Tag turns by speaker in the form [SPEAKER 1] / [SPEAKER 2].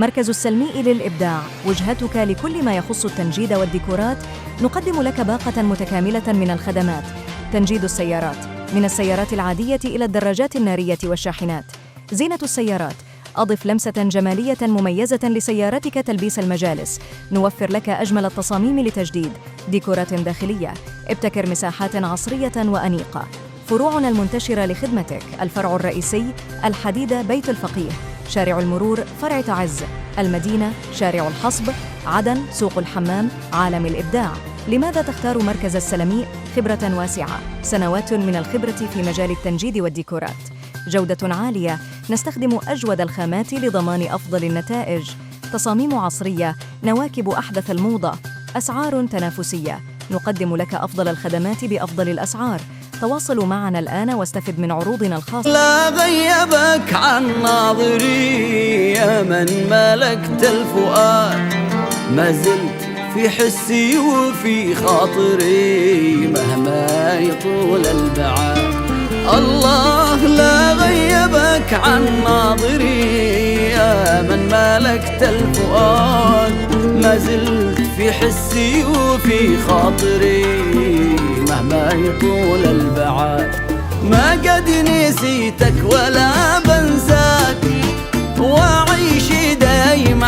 [SPEAKER 1] مركز السلمي للإبداع، وجهتك لكل ما يخص التنجيد والديكورات. نقدم لك باقة متكاملة من الخدمات: تنجيد السيارات، من السيارات العادية إلى الدراجات النارية والشاحنات. زينة السيارات، أضف لمسة جمالية مميزة لسيارتك تلبيس المجالس. نوفر لك أجمل التصاميم لتجديد. ديكورات داخلية، ابتكر مساحات عصرية وأنيقة. فروعنا المنتشرة لخدمتك: الفرع الرئيسي الحديدة بيت الفقيه، شارع المرور فرع تعز، المدينة شارع الحصب، عدن سوق الحمام، عالم الإبداع. لماذا تختار مركز السلمي؟ خبرة واسعة، سنوات من الخبرة في مجال التنجيد والديكورات. جودة عالية، نستخدم أجود الخامات لضمان أفضل النتائج. تصاميم عصرية، نواكب أحدث الموضة. أسعار تنافسية، نقدم لك أفضل الخدمات بأفضل الأسعار. تواصلوا معنا الآن واستفد من عروضنا الخاصة.
[SPEAKER 2] لا غيبك عن ناظري يا من ملكت الفؤاد، ما زلت في حسي وفي خاطري مهما يطول البعاد. الله لا غيبك عن ناظري يا من ملكت الفؤاد، ما زلت في حسي وفي خاطري مهما يطول البعاد. ما قد نسيتك ولا بنساك، وأعيش دايم